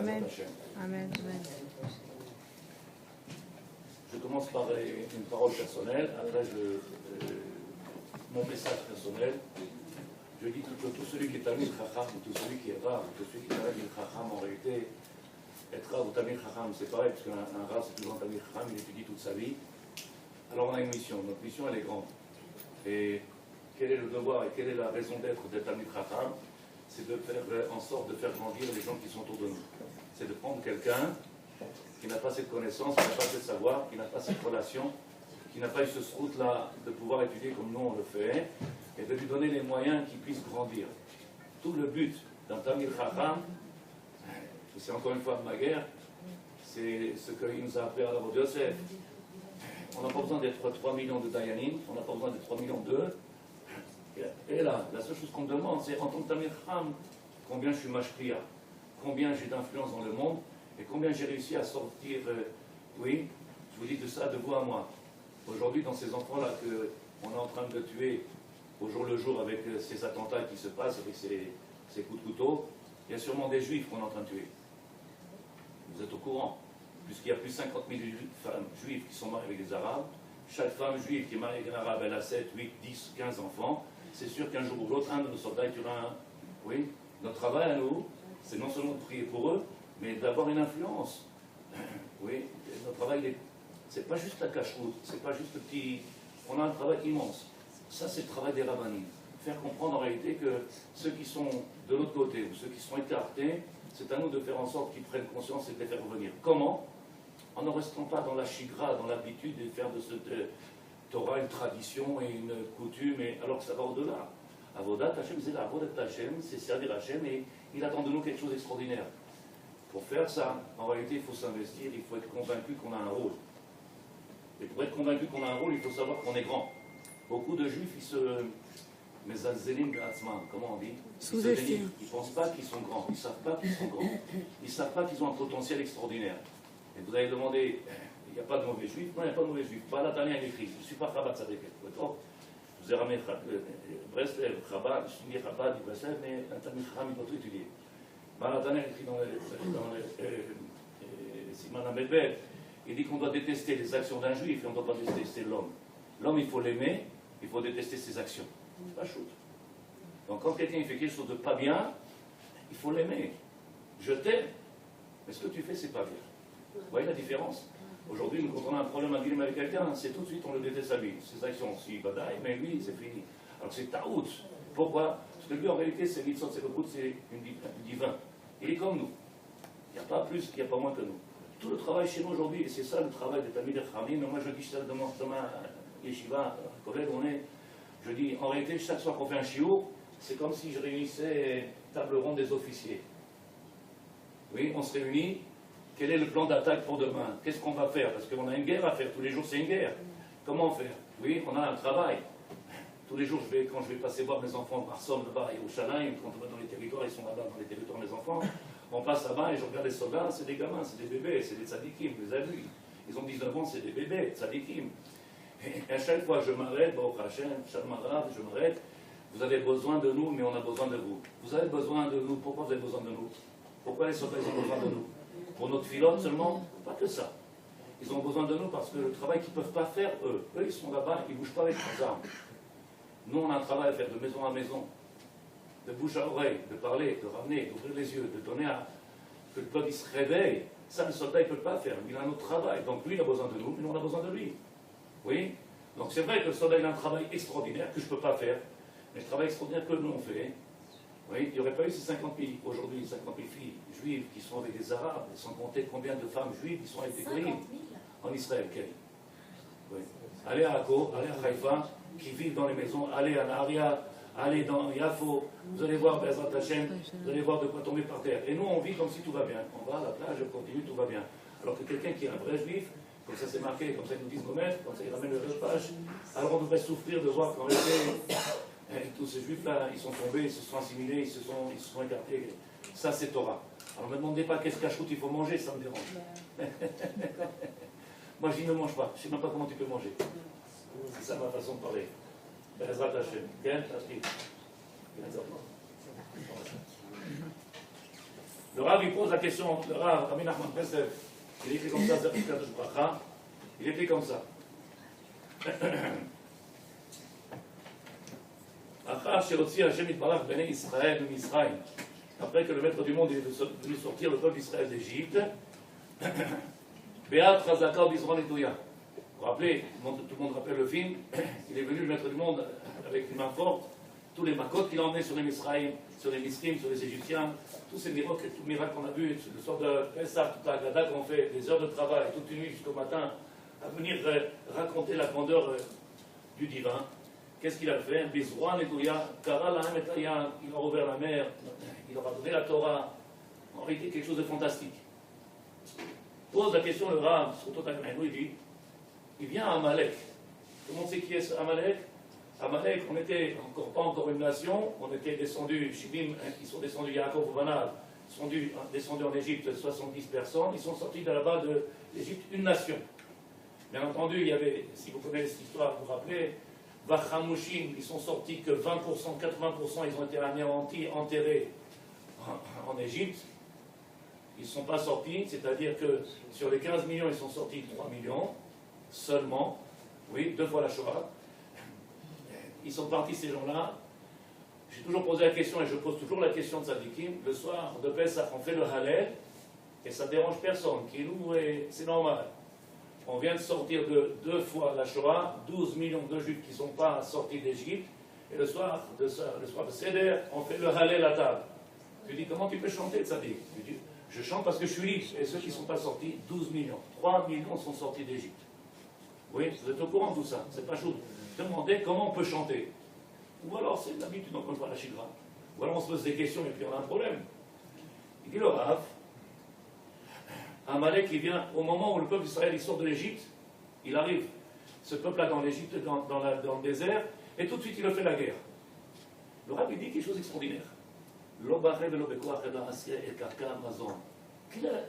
Amen. Hashem. Amen. Amen. Je commence par une parole personnelle, après mon message personnel. Je dis que tout celui qui est Tamil Chacham, ou tout celui qui est Rav, ou tout celui qui est Tamil Chacham, en réalité, être Rav ou Tamil Chacham, c'est pareil, parce qu'un Rav, c'est toujours un Tamil Chacham, il étudie toute sa vie. Alors on a une mission. Notre mission, elle est grande. Et quel est le devoir et quelle est la raison d'être d'être Tamil Chacham? C'est de faire en sorte de faire grandir les gens qui sont autour de nous. C'est de prendre quelqu'un qui n'a pas cette connaissance, qui n'a pas cette savoir, qui n'a pas cette relation, qui n'a pas eu ce route-là de pouvoir étudier comme nous on le fait, et de lui donner les moyens qu'il puisse grandir. Tout le but d'un Tamil Chacham, c'est encore une fois ma guerre, c'est ce qu'il nous a appris à l'Avod Yosef. On n'a pas besoin d'être 3 millions de Dayanim, on n'a pas besoin d'être 3 millions d'eux. Et là, la seule chose qu'on me demande, c'est en tant que Tamil Chacham, combien je suis mashpia, combien j'ai d'influence dans le monde, et combien j'ai réussi à sortir, oui, je vous dis de ça de vous à moi. Aujourd'hui, dans ces enfants-là qu'on est en train de tuer au jour le jour avec ces attentats qui se passent, avec ces coups de couteau, il y a sûrement des juifs qu'on est en train de tuer. Vous êtes au courant, puisqu'il y a plus de 50 000 femmes juives qui sont mariées avec des arabes. Chaque femme juive qui est mariée avec un arabe, elle a 7, 8, 10, 15 enfants. C'est sûr qu'un jour ou l'autre, un de nos soldats tuera un. Oui, notre travail à nous, c'est non seulement de prier pour eux, mais d'avoir une influence. Oui, notre travail, c'est pas juste la cache-route, c'est pas juste le petit. On a un travail immense. Ça, c'est le travail des rabbinim. Faire comprendre en réalité que ceux qui sont de l'autre côté, ou ceux qui sont écartés, c'est à nous de faire en sorte qu'ils prennent conscience et de les faire revenir. Comment? En ne restant pas dans la chigra, dans l'habitude de faire de cette Torah une tradition et une coutume, alors que ça va au-delà. Avodat Hashem, c'est la Avodat Hashem, c'est servir Hashem, et il attend de nous quelque chose d'extraordinaire. Pour faire ça, en réalité, il faut s'investir, il faut être convaincu qu'on a un rôle. Et pour être convaincu qu'on a un rôle, il faut savoir qu'on est grand. Beaucoup de juifs, ils se... Mezalzelim Atzman, comment on dit? Ils ne pensent pas qu'ils sont grands, ils ne savent pas qu'ils sont grands. Ils ne savent pas qu'ils ont un potentiel extraordinaire. Et vous allez demander, il n'y a pas de mauvais juifs? Non, il n'y a pas de mauvais juifs. Pas la dernière écrit, je ne suis pas Chabad Tzadek. D'accord? Je vous ai ramené Breslev, Chabad, je suis Chabad, Breslev, mais un Tamil Chacham, il doit tout étudier. Balatana écrit dans le Siman Amedbet, il dit qu'on doit détester les actions d'un juif et on ne doit pas détester l'homme. L'homme, il faut l'aimer, il faut détester ses actions. C'est pas chouette. Donc quand quelqu'un fait quelque chose de pas bien, il faut l'aimer. Je t'aime, mais ce que tu fais, c'est pas bien. Vous voyez la différence? Aujourd'hui, quand on a un problème à dire avec quelqu'un, c'est tout de suite on le déteste à lui. Ses actions, si badaï, mais lui, c'est fini. Alors c'est taout. Pourquoi? Parce que lui, en réalité, c'est mitzvot, c'est le bout, c'est un divin. Il est comme nous. Il n'y a pas plus, il n'y a pas moins que nous. Tout le travail chez nous aujourd'hui, et c'est ça le travail de Tamil Chachamim, mais moi je dis ça dans ma yeshiva, collègue, je dis, en réalité, chaque soir qu'on fait un shiur, c'est comme si je réunissais table ronde des officiers. Oui, on se réunit, quel est le plan d'attaque pour demain? Qu'est-ce qu'on va faire? Parce qu'on a une guerre à faire, tous les jours c'est une guerre. Comment faire? Oui, on a un travail. Tous les jours, quand je vais passer voir mes enfants par Somme, là-bas, et au Shanaïm, quand on va dans les territoires, ils sont là-bas dans les territoires, mes enfants, on passe là-bas et je regarde les soldats, c'est des gamins, c'est des bébés, c'est des tzadikim, vous les avez vus. Ils ont 19 ans, c'est des bébés, tzadikim. Et à chaque fois, je m'arrête, Baruch Hashem, Shalmarad, je m'arrête. Vous avez besoin de nous, mais on a besoin de vous. Vous avez besoin de nous. Pourquoi vous avez besoin de nous? Pourquoi les soldats ont besoin de nous? Pour notre filote seulement? Pas que ça. Ils ont besoin de nous parce que le travail qu'ils ne peuvent pas faire, eux, ils sont là-bas, ils ne bougent pas avec leurs armes. Nous, on a un travail à faire de maison à maison, de bouche à oreille, de parler, de ramener, d'ouvrir les yeux, de donner à... que le peuple se réveille. Ça, le soldat, il ne peut pas faire. Il a un autre travail. Donc lui, il a besoin de nous, mais nous, on a besoin de lui. Oui? Donc c'est vrai que le soldat, il a un travail extraordinaire que je ne peux pas faire. Mais le travail extraordinaire que nous, on fait, oui, il n'y aurait pas eu ces 50 000, aujourd'hui, 50 000 filles juives qui sont avec des Arabes, sans compter combien de femmes juives qui sont avec des Goïms en Israël. Oui. Allez à Akko, allez à Haïfa, qui vivent dans les maisons, allez à Naharia, allez dans Yafo, vous allez voir Bezrat Hashem, vous allez voir de quoi tomber par terre. Et nous, on vit comme si tout va bien. On va à la plage, on continue, tout va bien. Alors que quelqu'un qui est un vrai juif, comme ça c'est marqué, comme ça ils nous disent Gomet, comme ça ils ramènent le repas, alors on devrait souffrir de voir qu'en réalité, tous ces juifs-là, ils sont tombés, ils se sont assimilés, ils se sont écartés. Ça, c'est Torah. Alors ne me demandez pas qu'est-ce cache-route il faut manger, ça me dérange. Moi, je dis ne mange pas. Je ne sais même pas comment tu peux manger. C'est ça ma façon de parler. Bezrat Hashem. Bien, le Le Rav, il pose la question, le Rav, Rabbi Nachman Breslev, il écrit comme ça, il écrit comme ça. Après que le maître du monde est venu sortir le peuple d'Israël d'Égypte, Béat Chazaka Bizron et Douya. Vous vous rappelez, tout le monde rappelle le film, il est venu le maître du monde avec une main forte, tous les macotes qu'il a emmenés sur les Misraïm, sur les Misrim, sur les Égyptiens, tous ces miracles, tout le miracle qu'on a vu, le sort de Pessah, toute la Gada qu'on fait, des heures de travail, toute une nuit jusqu'au matin, à venir raconter la grandeur du divin. Qu'est-ce qu'il a fait? Bizroan et Douya, Kara Lahem et Tayan, il a ouvert la mer, il leur a donné la Torah. En réalité, quelque chose de fantastique. Pose la question le Rav, sur Total il dit, il vient à Amalek. Tout le monde sait qui est ce Amalek? Amalek, on n'était pas encore une nation, on était descendus, Shibim, ils sont descendus, Yaakov ou Vanad, ils sont descendus en Égypte 70 personnes, ils sont sortis de là-bas de l'Égypte une nation. Bien entendu, il y avait, si vous connaissez cette histoire, vous vous rappelez, Vachamushim, ils sont sortis que 20%, 80%, ils ont été anéantis, enterrés en Égypte. Ils ne sont pas sortis, c'est-à-dire que sur les 15 millions, ils sont sortis 3 millions seulement. Oui, 2 fois la Shoah. Ils sont partis, ces gens-là. J'ai toujours posé la question, et je pose toujours la question de Tzadikim. Le soir de Pessah, on fait le Hallel, et ça ne dérange personne. C'est normal. On vient de sortir de 2 fois la Shoah, 12 millions de Juifs qui ne sont pas sortis d'Égypte, et le soir de Seder, on fait le Hallel à table. Tu dis, comment tu peux chanter, Tzadik? Tu dis, je chante parce que je suis libre, et ceux qui ne sont pas sortis, 12 millions. 3 millions sont sortis d'Égypte. Oui, vous êtes au courant de tout ça, c'est pas chaud. Demandez comment on peut chanter. Ou alors c'est l'habitude, encore une fois, la chidra. Ou alors on se pose des questions et puis on a un problème. Il dit le Rav, Amalek, il vient au moment où le peuple d'Israël sort de l'Égypte, il arrive, ce peuple-là dans l'Égypte, dans le désert, et tout de suite il le fait la guerre. Le Rav, il dit quelque chose d'extraordinaire.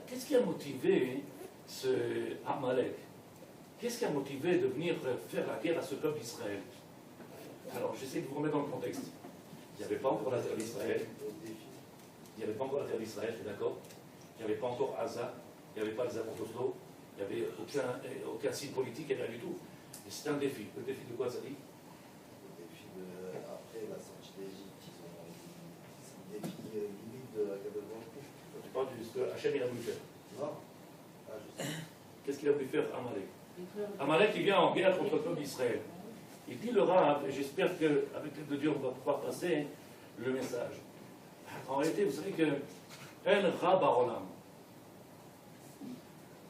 Qu'est-ce qui a motivé ce Amalek? Qu'est-ce qui a motivé de venir faire la guerre à ce peuple d'Israël? Alors, j'essaie de vous remettre dans le contexte. Il n'y avait pas encore la terre d'Israël. Il n'y avait pas encore la terre d'Israël, d'accord? Il n'y avait pas encore Gaza. Il n'y avait pas les accords d'Oslo. Il n'y avait aucun signe politique, il n'y avait rien du tout. Et c'est un défi. Le défi de quoi, ça dit? Le défi de, après la sortie d'Égypte, ils ont un défi limite de la Kabbal. Tu parles de ce que Hachem il a voulu faire. Non. Qu'est-ce qu'il a voulu faire, Amalek? Amalek, il vient en guerre contre le peuple d'Israël. Il dit le Rav, et j'espère qu'avec l'aide de Dieu, on va pouvoir passer le message. En réalité, vous savez que En Ra Barolam.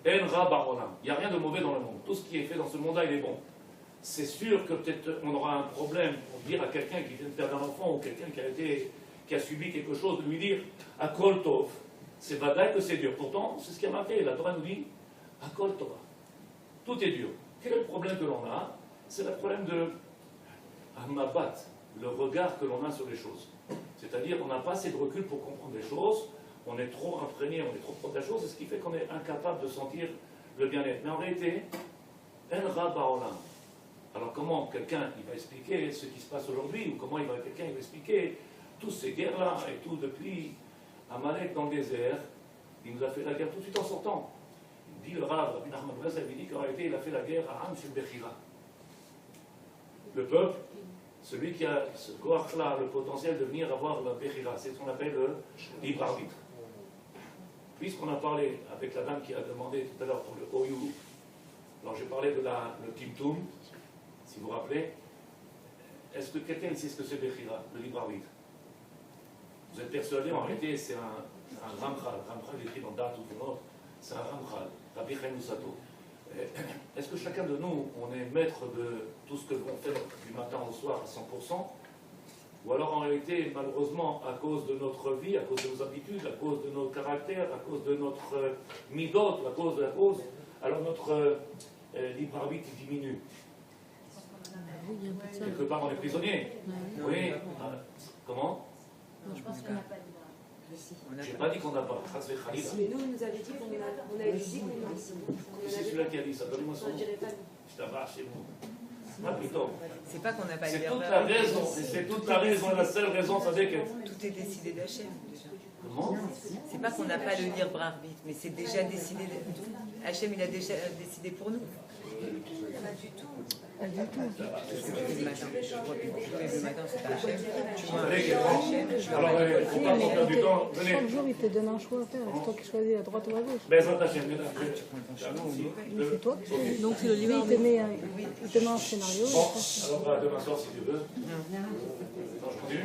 En Ra Barolam. Il n'y a rien de mauvais dans le monde. Tout ce qui est fait dans ce monde-là, il est bon. C'est sûr que peut-être on aura un problème pour dire à quelqu'un qui vient de perdre un enfant ou quelqu'un qui a subi quelque chose, de lui dire Akol Tov. C'est vadaï que c'est dur. Pourtant, c'est ce qui a marqué. La Torah nous dit Akol Tova. Tout est dur. Quel est le problème que l'on a? C'est le problème de Amabat, le regard que l'on a sur les choses. C'est-à-dire qu'on n'a pas assez de recul pour comprendre les choses, on est trop imprégné, on est trop proche de la chose, c'est ce qui fait qu'on est incapable de sentir le bien-être. Mais en réalité, En Ra Baolam. Alors comment quelqu'un il va expliquer ce qui se passe aujourd'hui, ou comment quelqu'un va expliquer toutes ces guerres-là, et tout depuis Amalek dans le désert, il nous a fait la guerre tout de suite en sortant. Dit le Rav, Rabbi Nachman Breslev, il dit qu'en réalité, il a fait la guerre à Am Shel Bechira. Le peuple, celui qui a ce koach-là, le potentiel de venir avoir la Bechira, c'est ce qu'on appelle le libre arbitre. Puisqu'on a parlé avec la dame qui a demandé tout à l'heure pour le Oyou, alors j'ai parlé de le Timtum, si vous vous rappelez, est-ce que quelqu'un sait ce que c'est Bechira, le libre arbitre? Vous êtes persuadé, en réalité, c'est un Ramchal. Ramchal est écrit dans Da'at U'Tevot, c'est un Ramchal. Rabbi Chaim Lusato. Est-ce que chacun de nous, on est maître de tout ce que l'on fait du matin au soir à 100%? Ou alors en réalité, malheureusement, à cause de notre vie, à cause de nos habitudes, à cause de nos caractères, à cause de notre midot, à cause de la cause, alors notre libre arbitre diminue. Quelque part, on est prisonnier. Oui. Comment? Je pense qu'on n'a pas de Je n'ai pas dit qu'on n'a pas. Mais nous, on nous avait dit qu'on avait dit qu'on a. C'est celui-là qui a dit ça. Donnez-moi son nom. Je dirais pas. Je t'abrache, c'est bon. C'est pas qu'on n'a pas le C'est lire toute la Brarbit. raison, et c'est toute la raison, la seule raison, c'est que... Tout est décidé d'Hachem, déjà. Comment? C'est pas qu'on n'a pas le lire Brarbit, mais c'est déjà décidé. Hachem, il a déjà décidé pour nous. Pas du tout. Qu'est-ce que tu fais le matin? Je me lève le matin, c'est pas Hachem. Tu vois, savez que- Hachem, je vais Alors, à l'école. faut pas qu'on perde du temps. Venez. Chaque jour, il te donne un choix à faire. C'est toi qui choisis à droite ou à gauche. Bezrat Hashem, mesdames. Mais c'est toi qui choisis. Donc c'est le Lui, livre. il te met un scénario. Bon, alors demain soir si tu veux. Non, je continue.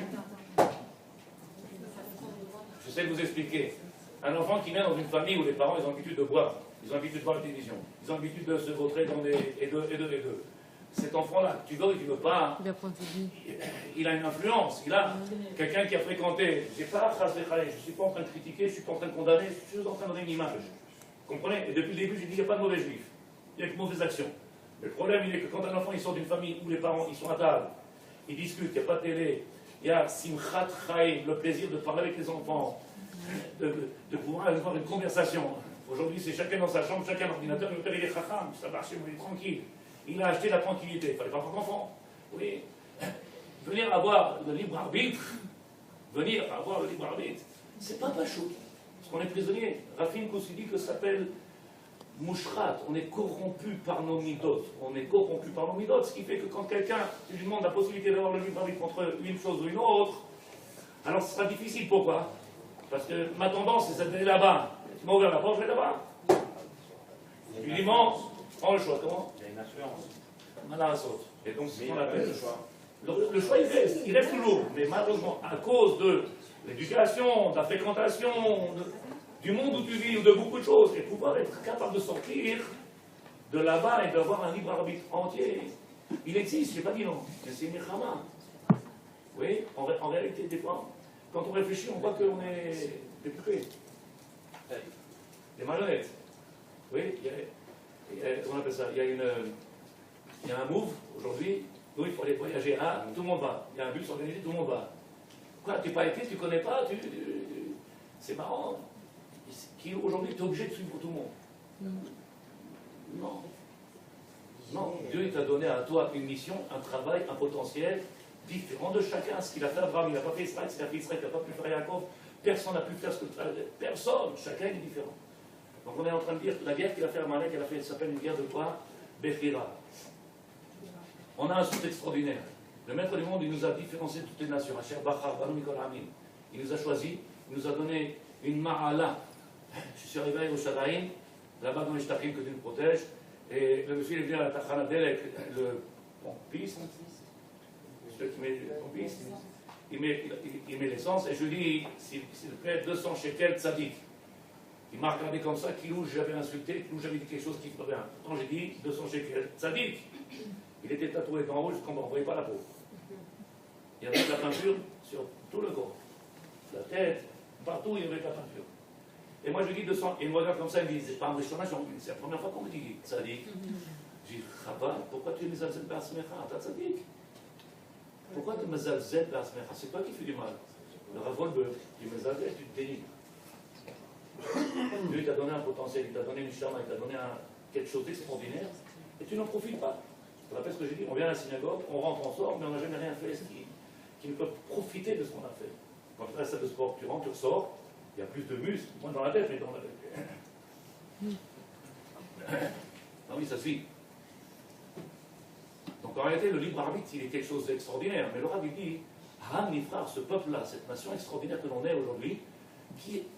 J'essaie de vous expliquer. Un enfant qui naît dans une famille où les parents ils ont l'habitude de boire, ils ont l'habitude de voir la télévision, ils ont l'habitude de se vautrer dans des... et deux. Cet enfant-là, tu veux ou tu veux pas, Il apprend ses vies. il a une influence, il a quelqu'un qui a fréquenté. Je ne suis pas en train de critiquer, je ne suis pas en train de condamner, je suis juste en train de donner une image. Vous comprenez? Et depuis le début, j'ai dit il n'y a pas de mauvais juifs, il n'y a que de mauvaises actions. Le problème, il est que quand un enfant il sort d'une famille où les parents ils sont à table, ils discutent, il n'y a pas de télé, il y a simchat chaim, le plaisir de parler avec les enfants, de pouvoir avoir une conversation. Aujourd'hui, c'est chacun dans sa chambre, chacun à l'ordinateur, le père il est chacham, ça marche, il est tranquille. Il a acheté la tranquillité, il ne fallait pas prendre enfant. Oui. Venir avoir le libre arbitre, c'est pas chaud. Parce qu'on est prisonnier. Rafin Koussidi que ça s'appelle mouchrat, on est corrompu par nos midotes. Ce qui fait que quand quelqu'un lui demande la possibilité d'avoir le libre arbitre entre une chose ou une autre, alors ce sera difficile. Pourquoi? Parce que ma tendance, c'est d'aller là-bas. Tu m'as ouvert la porte, je vais là-bas. Du dimanche, prends le choix. Comment? Il y a une influence. Et donc, c'est ce Mais qu'on appelle le choix. le choix, il reste toujours. Mais malheureusement, à cause de l'éducation, de la fréquentation, du monde où tu vis, ou de beaucoup de choses, et pouvoir être capable de sortir de là-bas et d'avoir un libre arbitre entier, il existe, je n'ai pas dit non, mais c'est une mirchama. Oui, en réalité, des fois, quand on réfléchit, on voit qu'on est des pupés, des malhonnêtes. Oui, comment on appelle ça? Il y a un move aujourd'hui, où il faut aller voyager. Ah, tout le monde va. Il y a un bus organisé, tout le monde va. Quoi, tu n'es pas écrit, tu ne connais pas, c'est marrant. Aujourd'hui, tu es obligé de suivre tout le monde. Non. Non. Dieu il t'a donné à toi une mission, un travail, un potentiel différent de chacun. Ce qu'il a fait Abraham, il n'a pas fait Israël, ce qu'il a fait Israël, il n'a pas pu faire Yaakov. Personne n'a pu faire ce que personne. Chacun est différent. Donc on est en train de dire que la guerre qu'il a fait à Amalek, elle s'appelle une guerre de quoi? Bechira. On a un souffle extraordinaire. Le maître du monde, il nous a différencié de toutes les nations. Asher Bachar, Banou Mikol Amin. Il nous a choisis, il nous a donné une ma'ala. Je suis arrivé à Yerushalayim, là-bas dans les shtachim que Dieu nous protège, et le monsieur est venu à la Tachana Delek, le pompiste, celui qui met le pompiste, il met l'essence, et je lui dis, s'il te plaît, 200 shekels tzadik. Il m'a regardé comme ça, Kilou, j'avais insulté, Kilou, j'avais dit quelque chose qui ne ferait rien. Pourtant, j'ai dit 200 shekels tzadik. Il était tatoué d'en haut jusqu'en bas, on ne voyait pas la peau. Il y avait de la peinture sur tout le corps. La tête, partout, il y avait de la peinture. Et moi, je lui dis 200, et il me regarde comme ça, il me dit, c'est pas un rishonage, c'est la première fois qu'on me dit tzadik. Je dis, Chava, pourquoi tu es mezalzel b'asmecha? T'as tzadik. Pourquoi tu es mezalzel b'asmecha? C'est toi qui fais du mal. Le ravol beurre, tu es mezalzel, tu te dénigres. Dieu t'a donné un potentiel, il t'a donné une charme, il t'a donné quelque chose d'extraordinaire, et tu n'en profites pas. Je te rappelle ce que j'ai dit, on vient à la synagogue, on rentre, on sort, mais on n'a jamais rien fait qui ne peut profiter de ce qu'on a fait. Quand tu fais la salle de sport, tu rentres, tu ressors, il y a plus de muscles, moins dans la tête, mais dans la tête. Ah oui, ça suit. Donc en réalité, le libre arbitre, il est quelque chose d'extraordinaire. Mais le Rabbi dit, ah, mes frères, ce peuple-là, cette nation extraordinaire que l'on est aujourd'hui,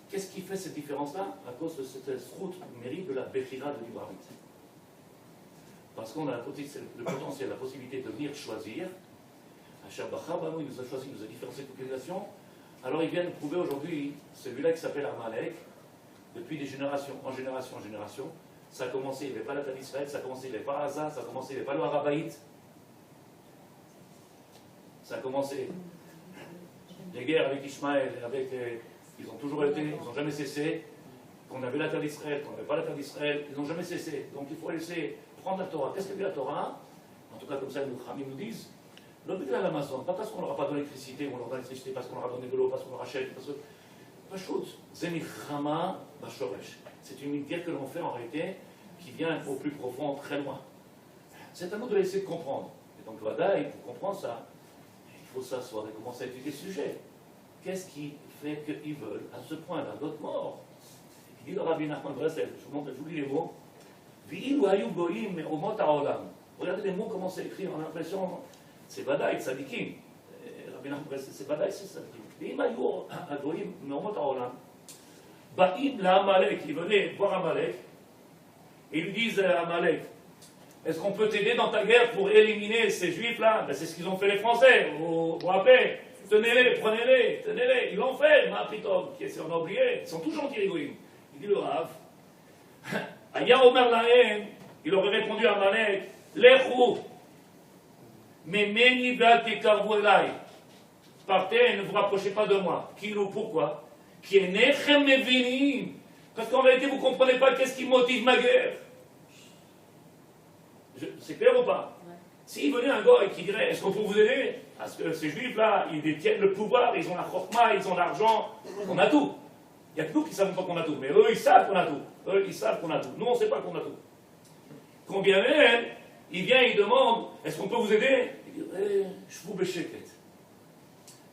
qu'est-ce qui fait cette différence-là? À cause de cette route mérite de la Bechira de libre arbitre. Parce qu'on a le potentiel, la possibilité de venir choisir. Asher Bachar Banou, il nous a choisi, il nous a différencié toutes les nations. Alors ils viennent prouver aujourd'hui celui-là qui s'appelle Amalek, depuis des générations, en génération, Ça a commencé, il n'y avait pas la terre d'Israël, ça a commencé, il n'y avait pas Gaza, ça a commencé, il n'y avait pas le Harabaït. Ça a commencé les guerres avec Ishmaël, ils ont toujours été, ils n'ont jamais cessé. Qu'on avait la terre d'Israël, qu'on n'avait pas la terre d'Israël, ils n'ont jamais cessé. Donc il faut laisser prendre la Torah. Qu'est-ce que dit la Torah? En tout cas, comme ça, nous Khamim nous disent, l'objet à l'Amazon, pas parce qu'on ne leur a pas donné l'électricité, ou on leur donne l'électricité, parce qu'on leur a donné de l'eau, parce qu'on leur achète, parce que. Pashut, Zemichama Bashoresh. C'est une guerre que l'on fait en réalité, qui vient au plus profond, très loin. C'est à nous de laisser comprendre. Et donc, Vadaï, pour comprendre ça, il faut s'asseoir et commencer à étudier ce sujet. Qu'est-ce qui fait qu'ils veulent, à ce point, d'un autre mort? Il dit le Rabbi Nachman Breslev, je vous lis les mots. V'ilu hayu goyim me'omot ha'olam. Regardez les mots, comment c'est écrit, on a l'impression, c'est Vadaï, tzadikim. Rabbi Nachman Breslev, c'est Vadaï, c'est tzadikim. V'im hayu goyim me'omot ha'olam. Ba'im la'amalek, ils venaient voir Amalek, et ils lui disent à Amalek, est-ce qu'on peut t'aider dans ta guerre pour éliminer ces juifs-là? Ben, c'est ce qu'ils ont fait les Français, vous vous rappelez? Tenez-les, prenez-les, tenez-les, ils l'ont fait, Ma'apitom, qui est on a oublié, ils sont tous gentils les goyim. Il dit le Rav, Aya Omer Lahem, il aurait répondu à Amalek, Lechou, Memeni ve'al tekarvu elai. Partez et ne vous rapprochez pas de moi. Kilou, pourquoi? Ki enechem mevinim. Parce qu'en réalité, vous ne comprenez pas qu'est-ce qui motive ma guerre. C'est clair ou pas? S'il venait un gars et qui dirait, est-ce qu'on peut vous aider? Parce que ces juifs-là, ils détiennent le pouvoir, ils ont la chokma, ils ont l'argent, on a tout. Il n'y a que nous qui ne savons pas qu'on a tout. Mais eux, ils savent qu'on a tout. Eux, ils savent qu'on a tout. Nous, on ne sait pas qu'on a tout. Combien même, il vient, il demande, est-ce qu'on peut vous aider? Il dit, je vous béchéquette.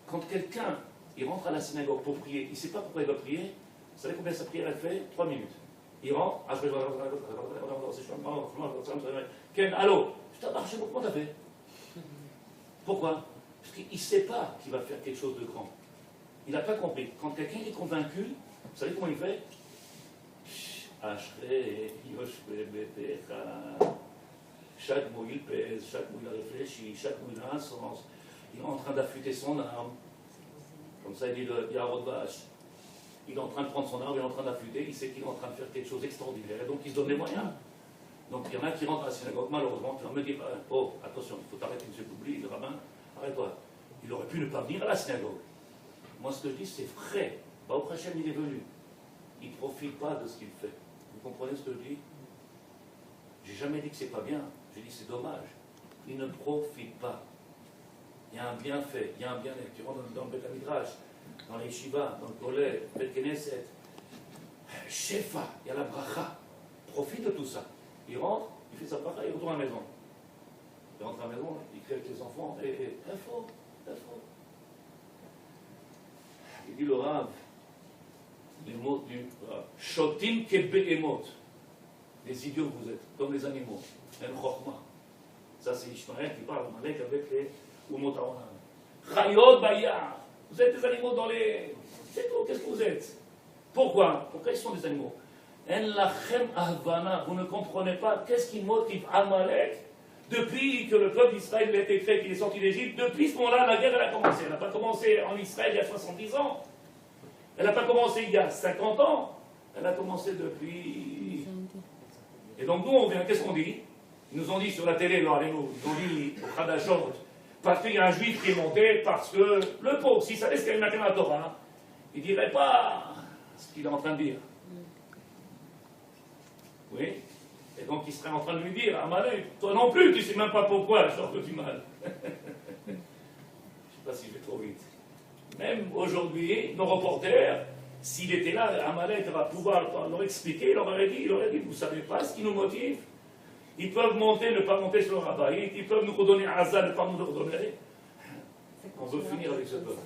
Quand quelqu'un, il rentre à la synagogue pour prier, il ne sait pas pourquoi il va prier, vous savez combien sa prière elle fait? 3 minutes. Il rentre, allô, je t'ai marché, comment t'as fait? Pourquoi? Parce qu'il ne sait pas qu'il va faire quelque chose de grand. Il n'a pas compris. Quand quelqu'un est convaincu, vous savez comment il fait? Chaque mot il pèse, chaque mot il réfléchit, chaque mot il a un sens. Il est en train d'affûter son arme. Comme ça, il dit le Yarod Vache. Il est en train de prendre son arme, il est en train d'affûter, il sait qu'il est en train de faire quelque chose d'extraordinaire. Et donc il se donne les moyens. Donc il y en a qui rentrent à la synagogue, malheureusement, qui me disent, oh, attention, il faut t'arrêter, monsieur Boubli, le rabbin, arrête-toi. Il aurait pu ne pas venir à la synagogue. Moi, ce que je dis, c'est vrai. Au prochain, il est venu. Il ne profite pas de ce qu'il fait. Vous comprenez ce que je dis? J'ai jamais dit que c'est pas bien. J'ai dit c'est dommage. Il ne profite pas. Il y a un bienfait, il y a un bien-être. Tu rentres dans le Beth Midrash, dans les Yeshiva, dans le Kolel, Beth Knesset, Shefa, il y a la bracha. Profite de tout ça. Il rentre, il fait sa bracha, il retourne à la maison. Il rentre à la maison, il crie avec les enfants, et info. Il dit le Rav, les mots du Shotim kebehemot. Les idiots que vous êtes, comme les animaux. Un chokma. Ça, c'est Ishmael qui parle avec les Umot Haolam. Chayot bayar. Vous êtes des animaux dans les. C'est tout, qu'est-ce que vous êtes? Pourquoi ils sont des animaux? En lachem ahvana. Vous ne comprenez pas qu'est-ce qui motive Amalek depuis que le peuple d'Israël a été créé, qu'il est sorti d'Égypte. Depuis ce moment-là, la guerre elle a commencé. Elle n'a pas commencé en Israël il y a 70 ans. Elle n'a pas commencé il y a 50 ans. Elle a commencé depuis. Et donc nous, on vient, qu'est-ce qu'on dit? Ils nous ont dit sur la télé, ils nous ont dit au Khadashot, parce qu'il y a un juif qui est monté, parce que le pauvre, s'il savait ce qu'il y avait dans la Torah, il ne dirait pas ce qu'il est en train de dire. Oui? Et donc il serait en train de lui dire, Amalek, toi non plus, tu ne sais même pas pourquoi je sors du mal. Je ne sais pas si je vais trop vite. Même aujourd'hui, nos reporters, s'il était là, Amalek va pouvoir leur expliquer, il aurait dit, vous ne savez pas ce qui nous motive? Ils peuvent monter, ne pas monter sur le rabbin, ils peuvent nous redonner Azza, ne pas nous le redonner. On veut finir avec ce peuple.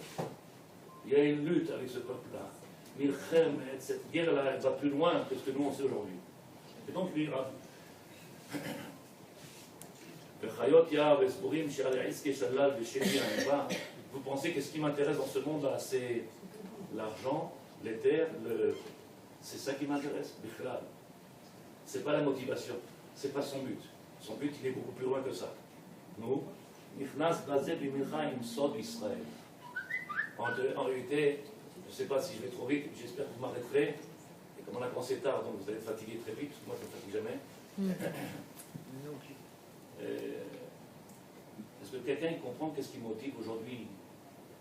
Il y a une lutte avec ce peuple-là. Milchem, cette guerre-là, elle va plus loin que ce que nous on sait aujourd'hui. Et donc, lui, vous pensez que ce qui m'intéresse dans ce monde-là, c'est l'argent, les terres, c'est ça qui m'intéresse, c'est pas la motivation, c'est pas son but. Son but, il est beaucoup plus loin que ça. Nous, en réalité, je ne sais pas si je vais trop vite, j'espère que vous m'arrêterez. Et comme on a commencé tard, donc vous allez être fatigué très vite, moi je ne me fatigue jamais. Est-ce que quelqu'un comprend qu'est-ce qui motive aujourd'hui?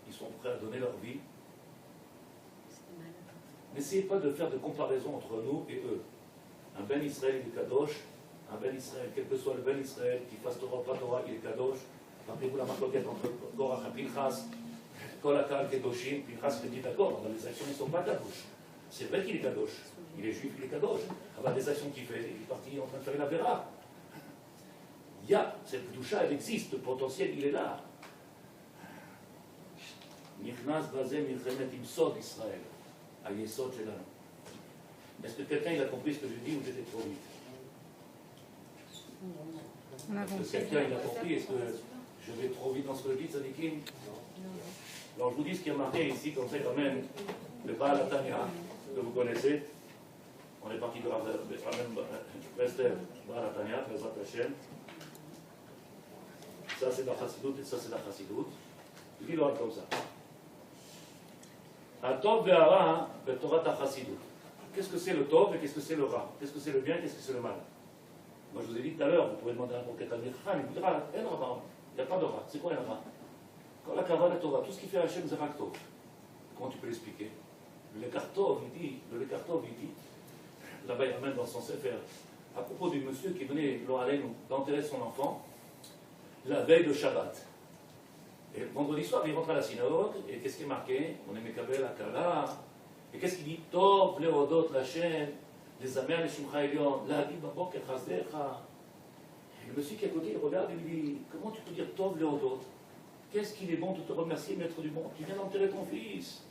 Ils sont prêts à donner leur vie. N'essayez pas de faire de comparaison entre nous et eux. Un Ben Israël, il est Kadosh. Un Ben Israël, quel que soit le Ben Israël, qui fasse Torah, pas Torah, il est Kadosh. Rappelez-vous la marloquette entre Korach et Pinchas. Kol Akal Kedoshim. Pinchas dit d'accord, les actions ne sont pas Kadosh. C'est vrai qu'il est Kadosh. Il est juif, il est Kadosh. Alors les actions qu'il fait, il est parti en train de faire une avéra. Il y a, cette doucha, elle existe, le potentiel, il est là. Nichnas bazem milchemet im sod Israël, à Yesod Shelanu. Est-ce que quelqu'un il a compris ce que je dis ou j'étais trop vite? On a Est-ce que compris. quelqu'un il a compris? Est-ce que je vais trop vite dans ce que je dis, Tzadikim? Alors je vous dis ce qui est marqué ici, comme ça quand même, le Baal Tanya, que vous connaissez. On est parti de Rester Baal Tanya, Bezrat Hashem. Ça c'est la Chassidut et ça c'est la Chassidut. Je dis l'ordre comme ça. Atov ve'ara be'torat hachassidut. Qu'est-ce que c'est le tov et qu'est-ce que c'est le ra? Qu'est-ce que c'est le bien et qu'est-ce que c'est le mal? Moi je vous ai dit tout à l'heure, vous pouvez demander à n'importe quel Talmid Chacham, il vous dira, il n'y a pas de ra. C'est quoi un ra? Quand la kavah de Torah, tout ce qui fait Hachem c'est rak tov. Comment tu peux l'expliquer? Le Lekartov, il dit, là-bas il ramène dans son sefer, à propos du monsieur qui venait, d'enterrer son enfant, la veille de Shabbat. Et vendredi soir, il rentre à la synagogue, et qu'est-ce qui est marqué? On est Mekabel Akala. Et qu'est-ce qu'il dit? Tov, Leodot, Lachem, les Amers, les Shimcha Elion, la Adi, Babok, Echazdecha. Et le monsieur qui est à côté, il regarde et lui dit, comment tu peux dire Tov, Leodot? Qu'est-ce qu'il est bon de te remercier, maître du monde? Tu viens d'enterrer ton fils.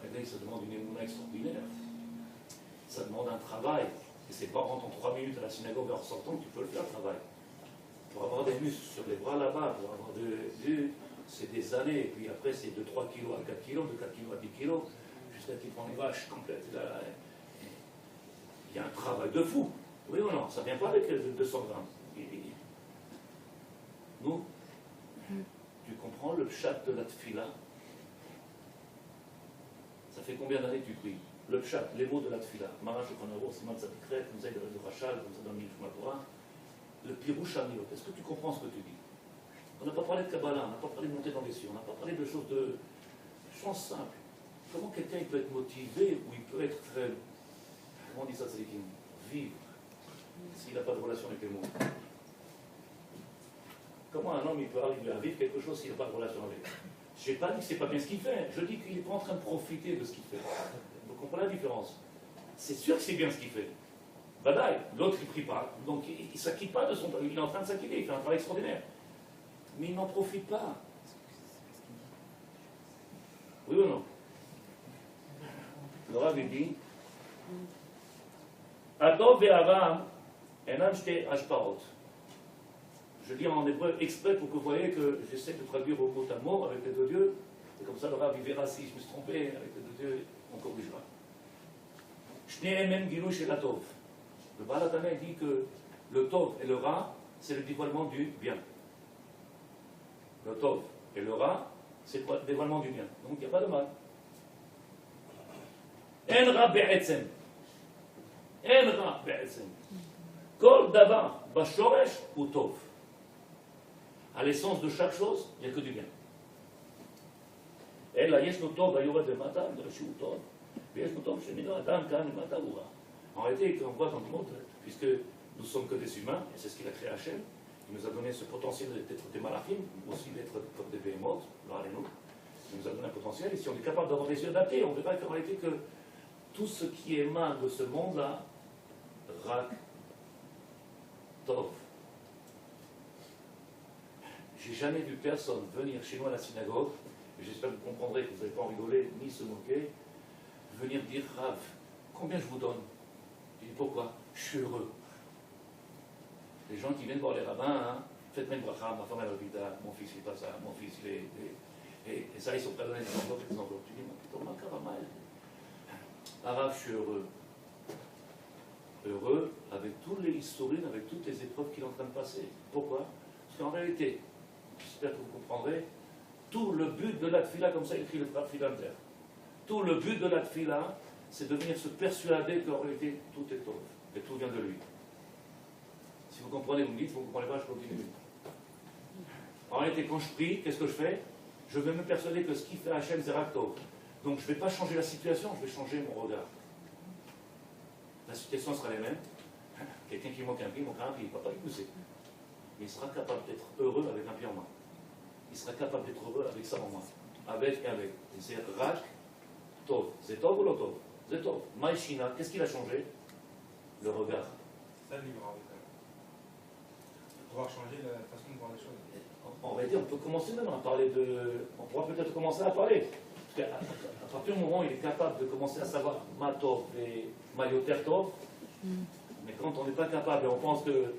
Et là, ça demande une émouna extraordinaire. Ça demande un travail. Et c'est pas en rentrant 3 minutes à la synagogue en sortant que tu peux le faire, le travail. Pour avoir des muscles sur les bras là-bas, pour avoir c'est des années, et puis après c'est de 3 kilos à 4 kilos, de 4 kilos à 10 kilos, jusqu'à qu'il prend les vaches complètes. Là, il y a un travail de fou. Oui ou non? Ça ne vient pas avec 200 grammes. Nous, tu comprends le pshat de la tfila? Ça fait combien d'années que tu pries? Le pshat, les mots de la tfila, Marash ou Khanaro, Siman Tzadikret, comme ça il y a le Rachal, comme ça dans le Mishma Torah, le Pirouch Amilot. Est-ce que tu comprends ce que tu dis? On n'a pas parlé de Kabbalah, on n'a pas parlé de monter dans les cieux, on n'a pas parlé de choses simples. Comment quelqu'un peut être motivé ou il peut être très, comment on dit ça, Tzadikim, vivre, s'il n'a pas de relation avec le monde? Comment un homme il peut arriver à vivre quelque chose s'il n'a pas de relation avec? Je n'ai pas dit que ce n'est pas bien ce qu'il fait, je dis qu'il n'est pas en train de profiter de ce qu'il fait. Vous comprenez la différence? C'est sûr que c'est bien ce qu'il fait. Badaï, l'autre il ne prie pas, donc il ne s'acquitte pas de son travail, il est en train de s'acquitter, il fait un travail extraordinaire. Mais il n'en profite pas. Oui ou non? Le Rav dit Atov ve'avam enam shte ashparot. Je lis en hébreu exprès pour que vous voyez que j'essaie de traduire au mot à mot avec les deux dieux. Et comme ça, le Rav verra si je me suis trompé avec les deux dieux, on corrigera. Shne'emem gilu shel atov. Le Baal Tanya dit que le tov et le ra, c'est le dévoilement du bien. Le tov et le ra, c'est le dévoilement du bien. Donc il n'y a pas de mal. En ra be'etzem. En ra be'etzem. Kol davar bashoresh ou tov. À l'essence de chaque chose, il n'y a que du bien. Et là, yesh no tov ayoret de mata, de reshi ou tov. Yesh no tov shenido adam kan mata ura. En réalité, quand on voit dans le monde, puisque nous sommes que des humains, et c'est ce qu'il a créé Hachem, il nous a donné ce potentiel d'être des malachim, aussi d'être comme des behemoth, il nous a donné un potentiel, et si on est capable d'avoir les yeux adaptés, on verra qu'en réalité que tout ce qui émane de ce monde-là, rak, tov. J'ai jamais vu personne venir chez nous à la synagogue, et j'espère que vous comprendrez que vous n'allez pas en rigoler, ni se moquer, venir dire, Rav, combien je vous donne? Je dis, pourquoi? Je suis heureux. Les gens qui viennent voir les rabbins, hein, faites même bracha, ma femme elle habite là, mon fils il passe ça, mon fils il est. Et ça, ils sont prêts à donner des enveloppes et des enveloppes. Tu dis, mon putain, ma caramel. Arabe, je suis heureux. Heureux avec tous les historiens, avec toutes les épreuves qu'il est en train de passer. Pourquoi? Parce qu'en réalité, j'espère que vous comprendrez, tout le but de la tfila, comme ça écrit le frère Philander, tout le but de la tfila, c'est de venir se persuader qu'en réalité, tout est tov, et tout vient de lui. Si vous comprenez, vous me dites, si vous ne comprenez pas, je continue. En réalité, quand je prie, qu'est-ce que je fais? Je vais me persuader que ce qui fait Hachem, c'est rak tov. Donc je ne vais pas changer la situation, je vais changer mon regard. La situation sera la même. Quelqu'un qui manque un pied, il ne va pas y pousser. Mais il sera capable d'être heureux avec un pied en main. Il sera capable d'être heureux avec ça en main. Avec et avec. Et c'est rak tov. C'est tov ou l'otov? C'est tov. Maïchina, qu'est-ce qu'il a changé? le regard. Ça, le livre, pouvoir changer la façon de voir les choses. En réalité, on peut commencer même à parler de... On pourra peut-être commencer à parler. Parce qu'à partir du moment où il est capable de commencer à savoir Matov et Mayotertov, mais quand on n'est pas capable et on pense que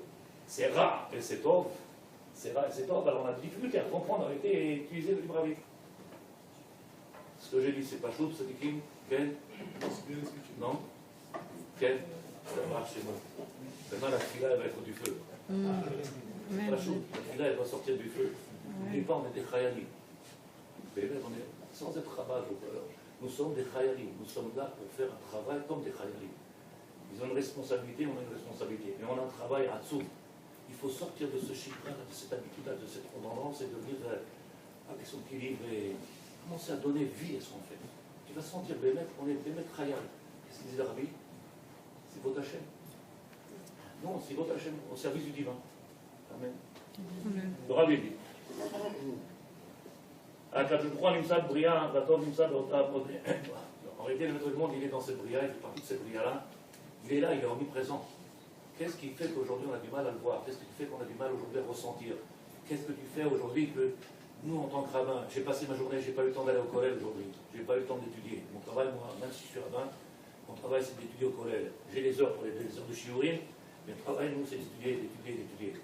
c'est rare et c'est tov, alors on a des difficultés à comprendre, arrêter et utiliser le libre arbitre. Ce que j'ai dit, c'est pas chaud, c'est dit Kim, Ken, non, Ken, ça marche chez moi. Maintenant la fila elle va être du feu. C'est pas chaud, la fila elle va sortir du feu. N'oubliez pas, on est des chayalim. Mais on est sans être rabat, nous sommes des chayalim. Nous sommes là pour faire un travail comme des chayalim. Ils ont une responsabilité, on a une responsabilité. Mais on a un travail à dessous. Il faut sortir de ce chikra, de cette habitude, de cette tendance et devenir avec son équilibre et commencer à donner vie à ce qu'on fait. Tu vas sentir, on est Bémet Khayal. Qu'est-ce qu'il dit l'Arabie? C'est votre Hachem. Non, c'est votre Hachem, au service du divin. Amen. Le Rabbi dit. En réalité, le maître du monde, il est dans cette bria, il fait partie de cette bria-là. Il est là, il est omniprésent. Qu'est-ce qui fait qu'aujourd'hui on a du mal à le voir? Qu'est-ce qui fait qu'on a du mal aujourd'hui à ressentir? Qu'est-ce que tu fais aujourd'hui que nous, en tant que rabbin, j'ai passé ma journée, j'ai pas eu le temps d'aller au collège aujourd'hui, j'ai pas eu le temps d'étudier. Mon travail, moi, même si je suis rabbin, mon travail c'est d'étudier au collège. J'ai les heures pour les heures de shiurim, mais le travail, nous, c'est d'étudier.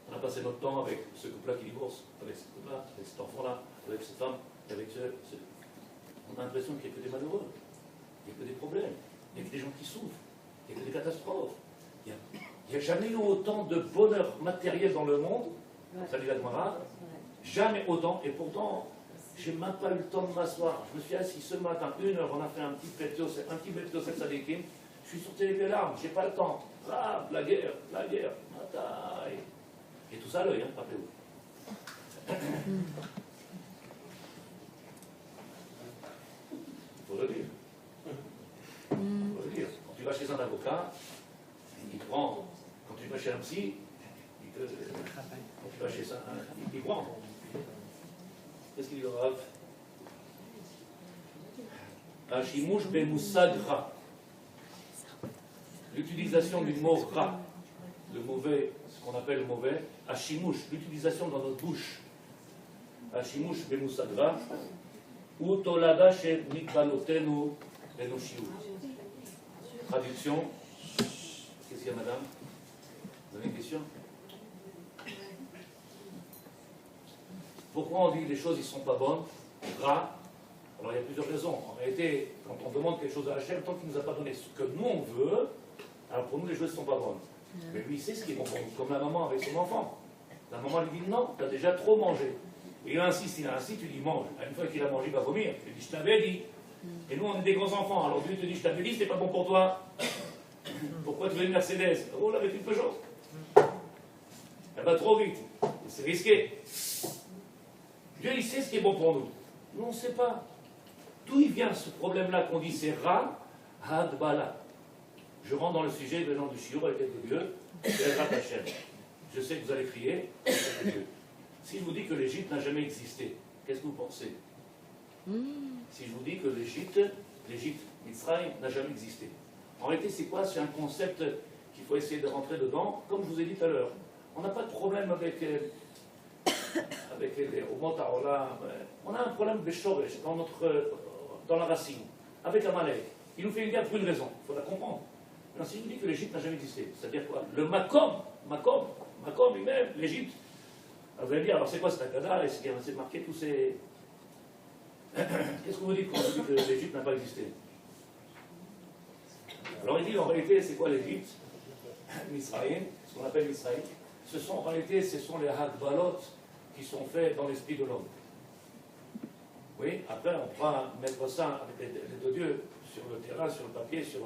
On a passé notre temps avec ce couple-là qui divorce, avec ce couple-là, avec cet enfant-là, avec cette femme, avec ce... On a l'impression qu'il n'y a que des malheureux, il n'y a que des problèmes, il n'y a que des gens qui souffrent, il n'y a que des catastrophes. Il n'y a jamais eu autant de bonheur matériel dans le monde, ça dit la Gemara, jamais autant, et pourtant, j'ai même pas eu le temps de m'asseoir. Je me suis assis ce matin, 1 heure, on a fait un petit Betosef Sadikim, je suis sorti avec les larmes, j'ai pas le temps. Ah, la guerre, bataille. Et tout ça à l'œil, hein, rappelez-vous. Il faut le dire. Il faut le dire. Quand tu vas chez un avocat, il prend. Quand tu vas chez un psy, quand tu vas chez un, il prend. Qu'est-ce qu'il dit le Rav? Hashimouch bemoussag ra. L'utilisation du mot ra, le mauvais, ce qu'on appelle le mauvais, hashimouch, l'utilisation dans notre bouche. Hashimouch bemoussag ra, ou tolada she mikbalotenu enoshiu. Traduction. Qu'est-ce qu'il y a, madame? Vous avez une question? Pourquoi on dit les choses ne sont pas bonnes? Ra. Alors il y a plusieurs raisons. En réalité, quand on demande quelque chose à Hachem, tant qu'il ne nous a pas donné ce que nous on veut, alors pour nous les choses ne sont pas bonnes. Mais lui il sait ce qui est bon pour nous, comme la maman avec son enfant. La maman lui dit non, tu as déjà trop mangé. Et il insiste, tu dis mange. Une fois qu'il a mangé, il va vomir. Il dit je t'avais dit. Et nous on est des grands enfants, alors lui te dit je t'avais dit, c'était pas bon pour toi. Pourquoi tu veux une Mercedes? Roule avec une Peugeot. Elle va trop vite. C'est risqué. Dieu il sait ce qui est bon pour nous. Nous on ne sait pas. D'où il vient ce problème-là qu'on dit c'est Ra, Hadbala. Je rentre dans le sujet des gens du Shiur avec quelques dieux, c'est Rat Hashem. Je sais que vous allez crier, si je vous dis que l'Égypte n'a jamais existé, qu'est-ce que vous pensez? Si je vous dis que l'Égypte, Mitzrayim, n'a jamais existé. En réalité, c'est quoi? C'est un concept qu'il faut essayer de rentrer dedans, comme je vous ai dit tout à l'heure. On n'a pas de problème avec les Omot HaOlam. On a un problème Beshoresh, dans la racine, avec Amalek. Il nous fait une guerre pour une raison, il faut la comprendre. Alors, si je vous dis que l'Égypte n'a jamais existé, c'est-à-dire quoi? Le Makom lui-même, l'Égypte. Alors vous allez dire, alors c'est quoi cet Agada? C'est marqué tous ces... Qu'est-ce que vous dites quand vous dites que l'Égypte n'a pas existé? Alors il dit, en réalité, c'est quoi l'Égypte? Misraïm, ce qu'on appelle Misraïm. En réalité, ce sont les Hadbalot qui sont faits dans l'esprit de l'homme. Oui, après, on pourra mettre ça avec les deux dieux sur le terrain, sur le papier, sur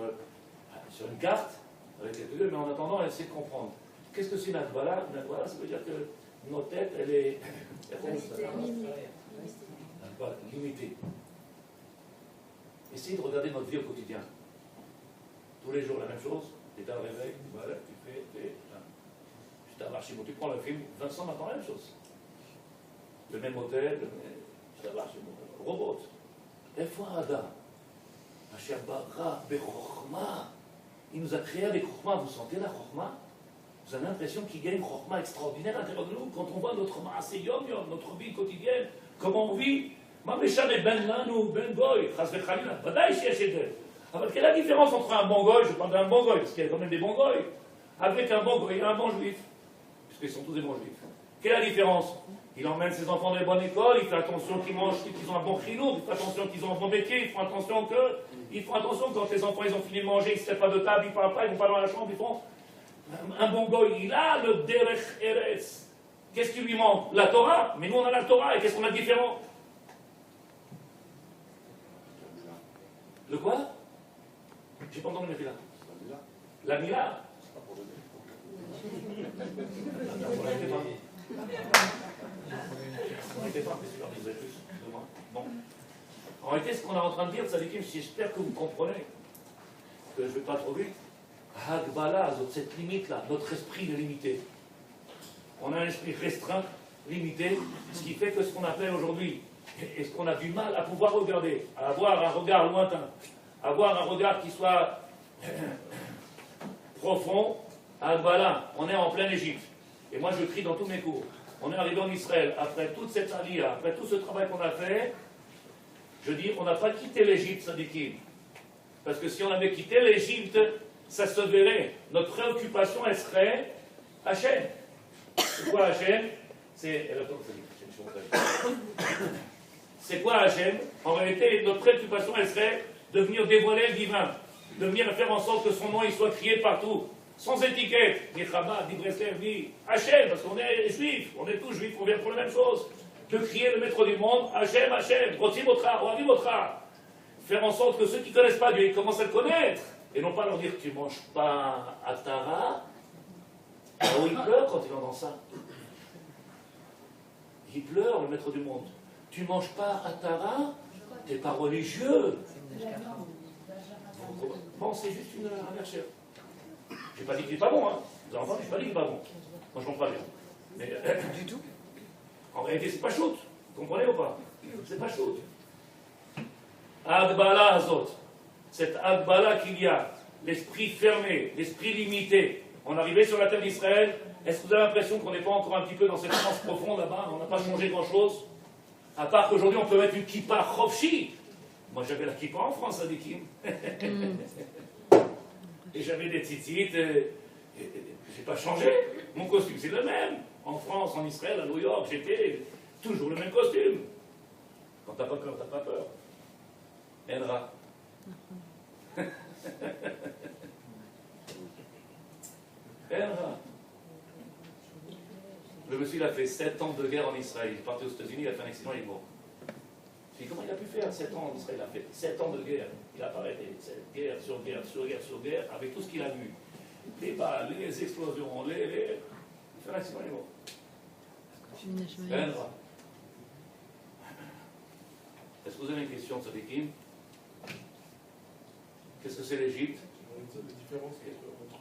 une carte, avec les deux dieux, mais en attendant, on essaie de comprendre. Qu'est-ce que c'est une Hadbala? Une Hadbala, ça veut dire que notre tête, elle est limitée. Essayez de regarder notre vie au quotidien. Tous les jours, la même chose. Tu es à réveil, voilà, tu fais, tu t'as marché, tu prends le film, Vincent m'attend la même chose. Le même hôtel, tu t'as marché, robot. Efo Adam, Asher Bara Bechorma, il nous a créé avec Chokhmah. Vous sentez la Chokhmah? Vous avez l'impression qu'il y a une Chokhmah extraordinaire à l'intérieur de nous quand on voit notre Maaseh Yom Yom, notre vie quotidienne, comment on vit. Ma méchant est ben lanu, ben goy, chas vechalila, vadaï si yachedel. Alors, quelle est la différence entre un bon goy, je parle d'un bon goy, parce qu'il y a quand même des bons goy, avec un bon goy et un bon juif, puisqu'ils sont tous des bons juifs. Quelle est la différence? Il emmène ses enfants dans les bonnes écoles, il fait attention qu'ils mangent, qu'ils ont un bon chinour, il fait attention qu'ils ont un bon métier, ils font attention quand les enfants ils ont fini de manger, ils ne se lèvent pas de table, ils ne parlent pas, ils ne vont pas dans la chambre, ils font. Un bon goy, il a le derech eretz. Qu'est-ce qui lui manque? La Torah. Mais nous on a la Torah, et qu'est-ce qu'on a de différent? Le quoi? J'ai pas entendu le là. La Mila. Bon. En réalité, ce qu'on est en train de dire, j'espère que vous comprenez, que je ne vais pas trop vite. Hagbala, cette limite-là, notre esprit est limité. On a un esprit restreint, limité, ce qui fait que ce qu'on appelle aujourd'hui, et ce qu'on a du mal à pouvoir regarder, à avoir un regard lointain, avoir un regard qui soit profond, Hagbala, on est en pleine Égypte. Et moi je crie dans tous mes cours. On est arrivé en Israël, après toute cette aliyah, après tout ce travail qu'on a fait, je dis, on n'a pas quitté l'Égypte, Sadikim. Parce que si on avait quitté l'Égypte, ça se verrait. Notre préoccupation, elle serait Hachem. C'est quoi Hachem? C'est quoi Hachem? En réalité, notre préoccupation, elle serait de venir dévoiler le divin, de venir faire en sorte que son nom il soit crié partout, sans étiquette, ni Chabad, ni Breslev, ni Hachem, parce qu'on est juifs, on est tous juifs, on vient pour la même chose. De crier le maître du monde, Hachem, Hachem, Rotzi Motra, Oavi Motra. Faire en sorte que ceux qui ne connaissent pas Dieu, ils commencent à le connaître. Et non pas leur dire, tu ne manges pas à Tara. Oh, il pleure quand il entend ça. Il pleure, le maître du monde. Tu ne manges pas à Tara, tu n'es pas religieux. Bon, c'est juste une recherche. Je n'ai pas dit qu'il n'est pas bon, hein. Vous avez entendu, je n'ai pas dit qu'il n'est pas bon. Moi, je ne comprends pas bien. Mais du tout. En réalité, c'est pas shoot. Vous comprenez ou pas? C'est pas shoot. Agbala Azot. Cette Agbala qu'il y a, l'esprit fermé, l'esprit limité. On est arrivé sur la terre d'Israël. Est-ce que vous avez l'impression qu'on n'est pas encore un petit peu dans cette transe profonde là-bas? On n'a pas changé grand-chose. À part qu'aujourd'hui, on peut mettre une kippa chofchi. Moi, j'avais la kippa en France, à Dikim. Et j'avais des tzitzit. J'ai pas changé. Mon costume, c'est le même. En France, en Israël, à New York, j'étais toujours le même costume. Quand t'as pas peur, t'as pas peur. Enra. Enra. Le monsieur, il a fait 7 ans de guerre en Israël. Il est parti aux États-Unis, il a fait un accident, il est mort. Je dis, comment il a pu faire 7 ans en Israël? Il a fait 7 ans de guerre. Il a pas arrêté. Guerre sur guerre, sur guerre, sur guerre, avec tout ce qu'il a vu. Les balles, les explosions, il fait un accident, il est mort. Enra. Est-ce que vous avez une question, Tzadikim? Qu'est-ce que c'est l'Égypte? La différence entre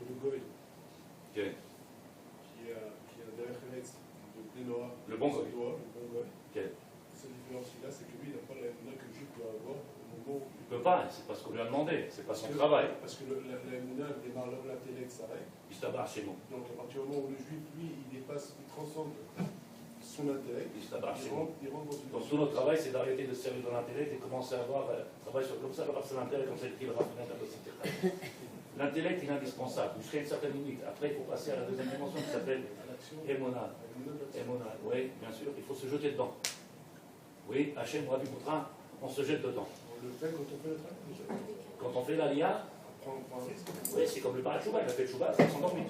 le goy Okay. qui a derrière Eretz, de Noah, Le bon goy. le bon goy. Okay. Cette différence-là, c'est que lui, il n'a pas la émouna que le juif doit avoir au moment où Il ne peut pas, c'est pas ce qu'on lui a demandé, c'est pas son travail. Parce que la émouna, elle démarre là où l'intellect s'arrête. Il se tabarre chez nous. Donc à partir du moment où le juif, lui, il dépasse, il transcende son intellect, Il se tabarre chez il nous. rentre dans une... Donc tout notre travail, c'est d'arrêter de se servir de l'intellect et commencer à avoir un travail sur comme ça, alors c'est l'intellect, comme ça, il va rafiner la possibilité. L'intellect, il est indispensable, jusqu'à une certaine limite. Après, il faut passer à la deuxième dimension qui s'appelle Emona. Emona, oui, bien sûr, il faut se jeter dedans. Oui, Hachem, Rabbi Moutra, on se jette dedans. On le fait quand on fait le travail. Quand on fait l'Aliyah, On prend un risque. oui, c'est comme le Barachouba, il a fait le Chouba, il s'endormit.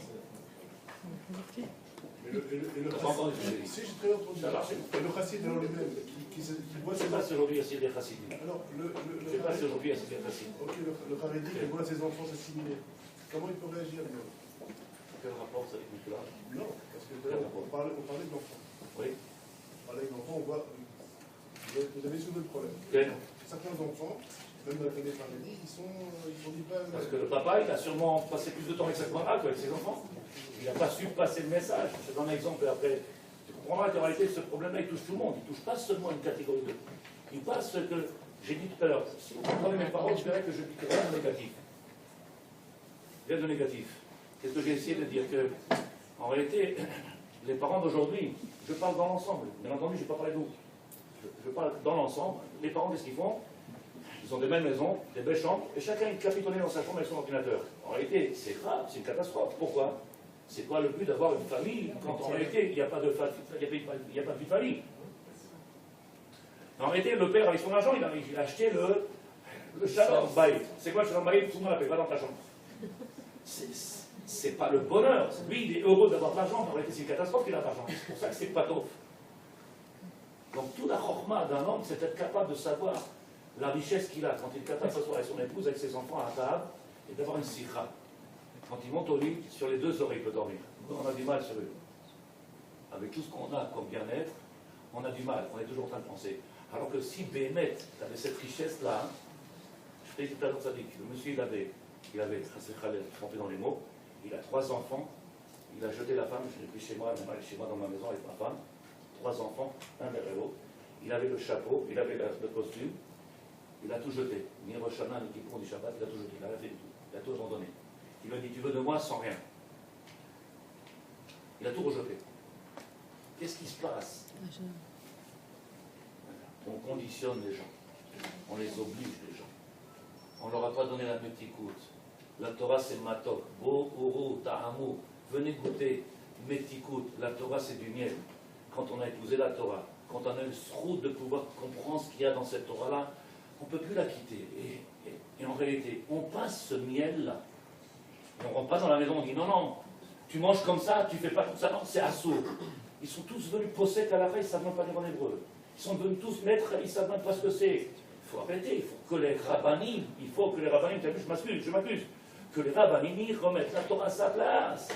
Et le T'as pas entendu ce que j'ai dit? si, j'ai très entendu. Ça marche. Et le chassid dans lui-même, qui voit Je ne sais ses pas enfants. si aujourd'hui il y a des chassidim. Alors, Je ne sais pas si aujourd'hui il y a des chassidim. Ok, le Haredi qui voit ses enfants s'assimiler. Comment il peut réagir, lui? Quel rapport ça avec Nicolas? Non, parce que on parlait de l'enfant. Oui. On parlait de l'enfant, on voit. Vous avez soulevé le problème. Quel? Certains enfants, même dans la famille Haredi, ils sont dit pas. Parce que le papa, il a sûrement passé plus de temps avec sa camarade qu'avec ses enfants. Il n'a pas su passer le message. Je te donne un exemple et après, tu comprendras qu'en réalité, ce problème-là, il touche tout le monde. Il ne touche pas seulement une catégorie de. Il passe ce que j'ai dit tout à l'heure. Si vous comprenez mes paroles, je verrai que je dis rien de négatif. vient de négatif. Qu'est-ce que j'ai essayé de dire? Que, en réalité, les parents d'aujourd'hui, je parle dans l'ensemble. Bien entendu, je n'ai pas parlé d'où. Je parle dans l'ensemble. Les parents, qu'est-ce qu'ils font? Ils ont des belles maisons, des belles chambres, et chacun est capitonné dans sa chambre avec son ordinateur. En réalité, c'est grave, c'est une catastrophe. Pourquoi? C'est quoi le but d'avoir une famille quand en réalité, il n'y a pas de vie de famille? En réalité, le père, avec son argent, il a acheté le shalom bayit. C'est quoi le shalom bayit? Tout le monde l'appelle, va dans ta chambre. C'est pas le bonheur. Lui, il est heureux d'avoir de l'argent, mais en réalité, c'est une catastrophe qu'il a de l'argent. C'est pour ça que c'est pas tôt. Donc, toute la chorma d'un homme, c'est être capable de savoir la richesse qu'il a quand il est capable de s'asseoir avec son épouse, avec ses enfants à table, et d'avoir une sikha. Quand il monte au lit, sur les deux oreilles, il peut dormir. Nous, on a du mal sur eux. Avec tout ce qu'on a comme bien-être, on a du mal, on est toujours en train de penser. Alors que si Béhémet avait cette richesse-là, je t'ai dit tout à l'heure, ça dit que le monsieur, il avait trempé dans les mots, il a 3 enfants, il a jeté la femme, je l'ai pris chez moi, elle est chez moi dans ma maison avec ma femme, 3 enfants, un derrière l'autre, il avait le chapeau, il avait le costume, il a tout jeté. Ni Rosh Hashanah, ni Kippour, ni Shabbat, il a tout jeté, il a rien fait du tout, il a tout abandonné. Il m'a dit, tu veux de moi sans rien. Il a tout rejeté. Qu'est-ce qui se passe? On conditionne les gens, on les oblige les gens. On ne leur a pas donné la métikout. La Torah c'est matok, bo, uru, ta'amu. Venez goûter métikout. La Torah c'est du miel. Quand on a épousé la Torah, quand on a eu le sroud de pouvoir comprendre ce qu'il y a dans cette Torah-là, on ne peut plus la quitter. Et en réalité, on passe ce miel-là. On ne rentre pas dans la maison, on dit non, non, tu manges comme ça, tu ne fais pas comme ça, non, c'est assourd. Ils sont tous venus possèques à la fin, ils ne savent même pas lire en hébreu. Ils sont devenus tous maîtres, ils ne savent même pas ce que c'est. Il faut arrêter, il faut que les rabbinim, je m'accuse, que les rabbinim y remettent la Torah à sa place.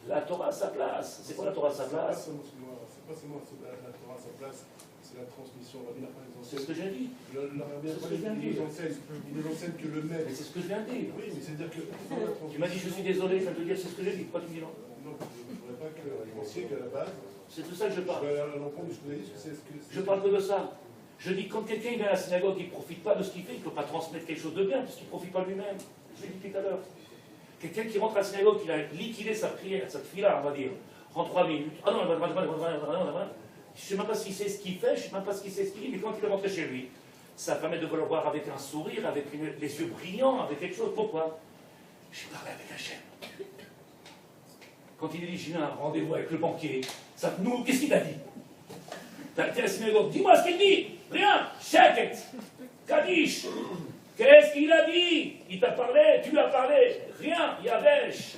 La Torah à sa place. C'est quoi la Torah à sa place? C'est pas seulement la Torah à sa place, c'est la transmission. C'est ce que j'ai dit. Il nous enseigne que le maître. Mais c'est ce que je viens de dire. Oui, mais c'est-à-dire que. Tu m'as dit, je suis désolé, je viens de te dire, c'est ce que j'ai dit. Pourquoi tu me dis non? Non, je ne voudrais pas que vous pensiez qu'à la base. C'est tout ça que je parle. Je parle que de ça. Je dis, quand quelqu'un vient à la synagogue, il ne profite pas de ce qu'il fait, il ne peut pas transmettre quelque chose de bien, parce qu'il ne profite pas lui-même. Je l'ai dit tout à l'heure. Quelqu'un qui rentre à la synagogue, il a liquidé sa prière, sa fila, on va dire, en 3 minutes. Ah non, je ne sais même pas s'il sait ce qu'il fait, je ne sais même pas ce qu'il sait ce qu'il dit, mais quand il est rentré chez lui, ça permet de le voir avec un sourire, avec les yeux brillants, avec quelque chose. Pourquoi? J'ai parlé avec Hachem. Quand il dit, j'ai eu un rendez-vous avec le banquier, ça, nous, qu'est-ce qu'il a dit? T'as été à la synagogue, dis-moi ce qu'il dit. Rien, shaket, Kaddish. Qu'est-ce qu'il a dit? Il t'a parlé, tu lui as parlé. Rien, Yavesh.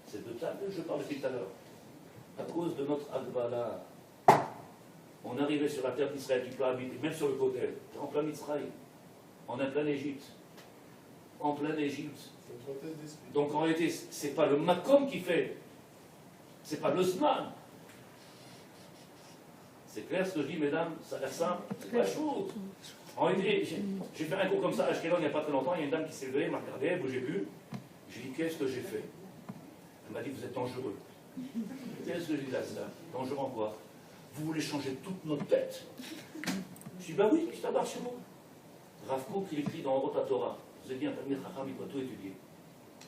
C'est de ça que je parle depuis tout à l'heure. À cause de notre Agbala, on arrivait sur la terre d'Israël, tu peux habiter, même sur le côté, en plein Israël, en plein Égypte. En plein Égypte. Donc en réalité, ce n'est pas le Makom qui fait, ce n'est pas le Zman. C'est clair ce que je dis, mesdames, ça a l'air simple, c'est pas chaud. En réalité, j'ai fait un cours comme ça à Ashkelon il n'y a pas très longtemps, il y a une dame qui s'est levée, m'a regardé, elle ne bougeait plus. J'ai dit, qu'est-ce que j'ai fait? Elle m'a dit, vous êtes dangereux. Qu'est-ce que j'ai dit là, ça? Dangereux en quoi? Vous voulez changer toute notre tête? Je dis, ben oui, je t'aborde chez vous. Rav Kook, il écrit dans Orot Torah. Vous avez dit, un Talmid Chacham, il doit tout étudier.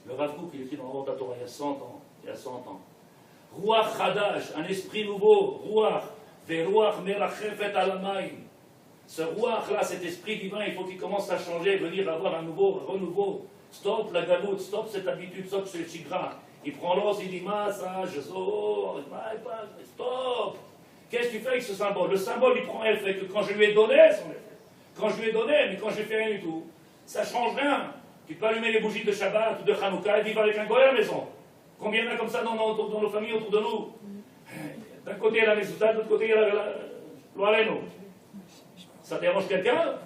Le Rav Kook, il écrit dans Orot Torah il y a 100 ans. Il y a 100 ans. Ruach Hadash, un esprit nouveau. Ruach. Veruach merachefet alamayim. Ce Ruach là, cet esprit divin, il faut qu'il commence à changer, venir avoir un renouveau. Stop la galoute, stop cette habitude, stop ce chigra. Il prend l'os, il dit, massage, stop. Qu'est-ce que tu fais avec ce symbole? Le symbole, il prend effet que quand je lui ai donné son effet. Quand je lui ai donné, mais quand je lui fais rien du tout, ça ne change rien. Tu peux allumer les bougies de Shabbat ou de Hanouka et vivre avec un goy à la maison. Combien il y en a comme ça dans nos familles autour de nous? D'un côté, il y a la Mesouta, de l'autre côté, il y a la Loaleno. Ça dérange quelqu'un?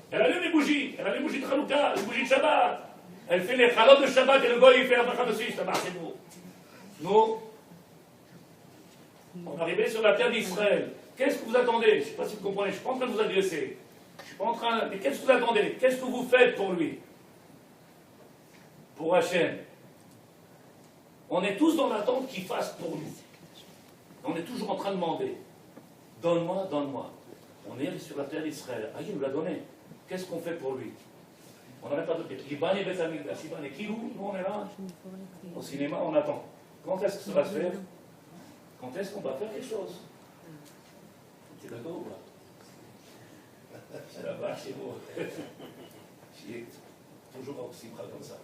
Elle allume les bougies. Elle allume les bougies de Hanouka, les bougies de Shabbat. Elle fait les chalotes de Shabbat et le goy, il fait la bracha dessus. Ça marche, c'est nous. Nous, on est arrivé sur la terre d'Israël. Qu'est-ce que vous attendez? Je ne sais pas si vous comprenez, je ne suis pas en train de vous agresser. Je ne suis pas en train... Mais qu'est-ce que vous attendez? Qu'est-ce que vous faites pour lui? Pour Hachem. On est tous dans l'attente qu'il fasse pour nous. On est toujours en train de demander. Donne-moi, donne-moi. On est sur la terre d'Israël. Ah, il nous l'a donné. Qu'est-ce qu'on fait pour lui? On n'arrête pas de dire. Iban et Bet Hamikdash, Iban et Kilou, nous on est là. Au cinéma, on attend. Quand est-ce que ça va se faire? Quand est-ce qu'on va faire quelque chose? Tu es d'accord ou pas? C'est là-bas chez vous. Qui est toujours au simcha comme ça.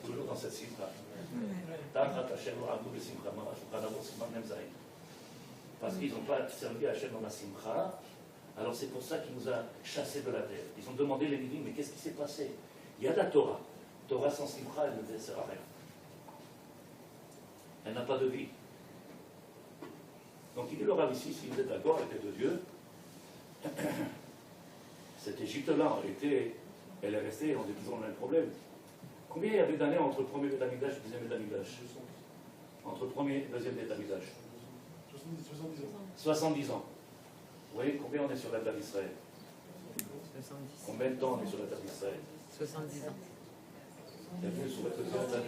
Toujours dans cette simcha. Parce qu'ils n'ont pas servi Hachem dans la simcha, alors c'est pour ça qu'il nous a chassés de la terre. Ils ont demandé les Lévites, mais qu'est-ce qui s'est passé? Il y a la Torah. Torah sans simcha, elle ne sert à rien. Elle n'a pas de vie. Donc il dit le Rav ici, si vous êtes d'accord avec les deux dieux, cette Égypte-là, en réalité, elle est restée, on a toujours le même problème. Combien il y avait d'années entre le premier Beth Amikdash et le deuxième Beth Amikdash? Entre le premier et le deuxième Beth Amikdash? 70 ans. 70 ans. Vous voyez combien on est sur la terre d'Israël? 70. Combien de temps on est sur la terre d'Israël? 70 ans. Il y a plus sur la terre d'Israël.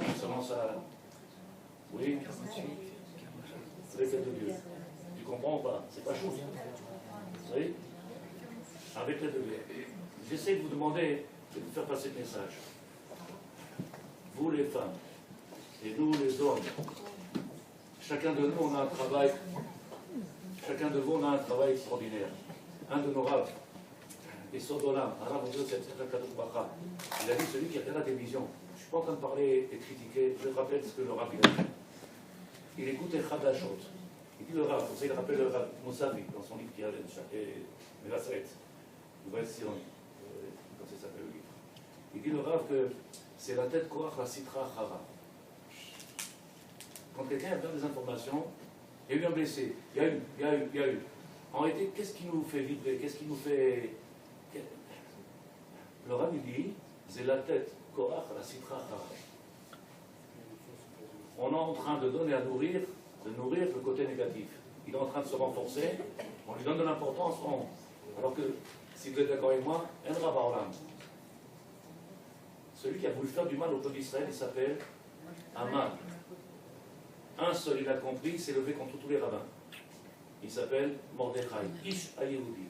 Ils commencent à... Oui, 48. avec les deux dieux. Tu comprends ou pas? C'est pas chaud. Vous savez? Avec les deux dieux. J'essaie de vous demander de vous faire passer le message. Vous les femmes, et nous les hommes, chacun de nous on a un travail, chacun de vous on a un travail extraordinaire. Un de nos rabbins, et Sodolam, un rabbin de cette il a dit celui qui a des visions. Je ne suis pas en train de parler et de critiquer, je rappelle ce que le rabbin a dit. Il écoute les Chadashot. Il dit le rabbin, vous savez, il rappelle le rabbin Moussavi dans son livre qui a Mevaseret, Nouvelle Sion, comme ça s'appelle le livre. Il dit le rabbin que c'est la tête Korach, la Sitra Chava. Quand quelqu'un a besoin des informations, il y a eu un blessé, il y a eu. En réalité, qu'est-ce qui nous fait vibrer? Qu'est-ce qui nous fait... Le Rav il dit, c'est la tête Korach, la Sitra Chava. On est en train de donner à nourrir, le côté négatif. Il est en train de se renforcer, on lui donne de l'importance, alors que, si vous êtes d'accord avec moi, un Rav Olam. Celui qui a voulu faire du mal au peuple d'Israël, il s'appelle Aman. Un seul, il a compris, il s'est levé contre tous les rabbins. Il s'appelle Mordechai, Ish Ayehudi.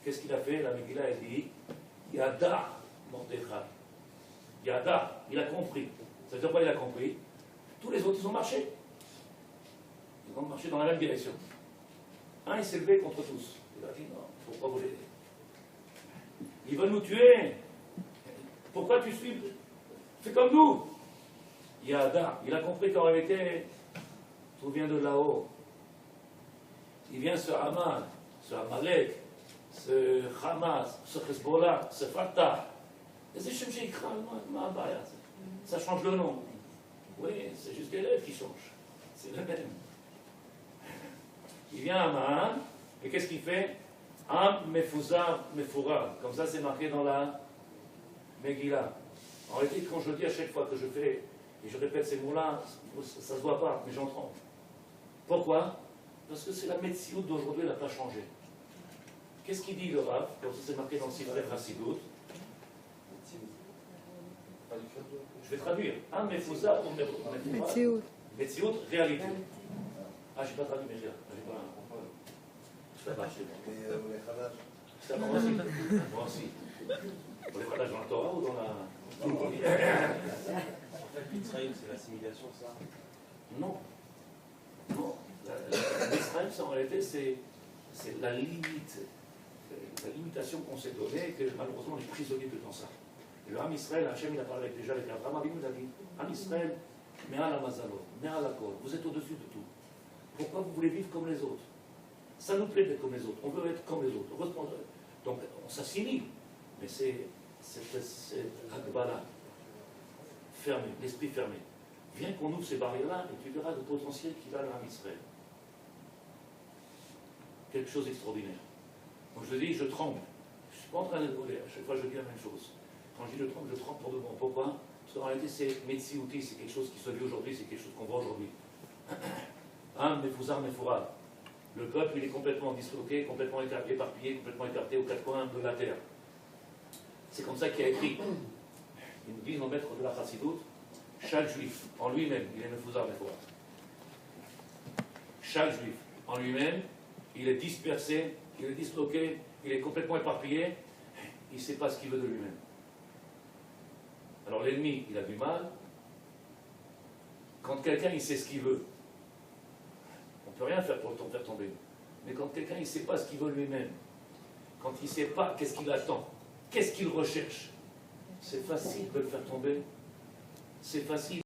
Qu'est-ce qu'il a fait? La Megillah a dit Yada Mordechai. Yada, il a compris. Ça veut dire quoi il a compris? Tous les autres, ils ont marché. Ils ont marché dans la même direction. Un, il s'est levé contre tous. Il a dit non, pourquoi vous l'aider? Ils veulent nous tuer. Pourquoi tu suis? Fais comme nous. Yada, il a compris qu'en réalité, tout vient de là-haut. Il vient ce Haman, ce Amalek, ce Hamas, ce Hezbollah, ce Fatah. Ça change le nom. Oui, c'est juste les lettres qui changent. C'est le même. Il vient Haman, et qu'est-ce qu'il fait? Am Mefuzar Mefura. Comme ça, c'est marqué dans la Megillah. En réalité, quand je dis à chaque fois que je fais, et je répète ces mots-là, ça ne se voit pas, mais j'en tremble. Pourquoi? Parce que c'est la médecine d'aujourd'hui, elle n'a pas changé. Qu'est-ce qu'il dit le Rav? Comme ça, c'est marqué dans le Sifrei Chassidut. Je vais traduire. Un Mefouza ou Mefouza. Médecine, réalité. Ah, je n'ai pas traduit, mais j'ai pas. Je l'ai pas acheté. Et les Khadash. C'est moi aussi. Moi aussi. Pour les Khadash dans la Torah ou dans la. En fait, Israël, c'est l'assimilation, ça? Non. Non. L'Israël, en réalité, c'est la limite, la limitation qu'on s'est donnée, que malheureusement on est prisonnier de dans ça. Et le Ham Israël, Hachem, il a parlé déjà avec Abraham Avinu, il a dit Ham Israël, Me'al Hamazalot, Me'al Hakol, vous êtes au-dessus de tout. Pourquoi vous voulez vivre comme les autres? Ça nous plaît d'être comme les autres, on veut être comme les autres. Donc on s'assimile, mais c'est Akbala, fermé, l'esprit fermé. Viens qu'on ouvre ces barrières-là et tu verras le potentiel qu'il a dans Israël. Quelque chose d'extraordinaire. Donc je dis, je tremble. Je ne suis pas en train de voler. À chaque fois, je dis la même chose. Quand je dis je tremble pour de bon. Pourquoi? Parce qu'en réalité, c'est Metsiouti, c'est quelque chose qui se vit aujourd'hui, c'est quelque chose qu'on voit aujourd'hui. Mefouzar, Mefourad. Le peuple, il est complètement disloqué, complètement éparpillé, complètement écarté aux quatre coins de la terre. C'est comme ça qu'il a écrit. Il nous dit, nos maîtres de la Chassidut, chaque juif, en lui-même, il est Mefouzar, Mefourad. Chaque juif, en lui-même, il est dispersé, il est disloqué, il est complètement éparpillé. il ne sait pas ce qu'il veut de lui-même. Alors l'ennemi, il a du mal. Quand quelqu'un, il sait ce qu'il veut, on ne peut rien faire pour le faire tomber. Mais quand quelqu'un, il ne sait pas ce qu'il veut lui-même, quand il ne sait pas qu'est-ce qu'il attend, qu'est-ce qu'il recherche, c'est facile de le faire tomber. C'est facile.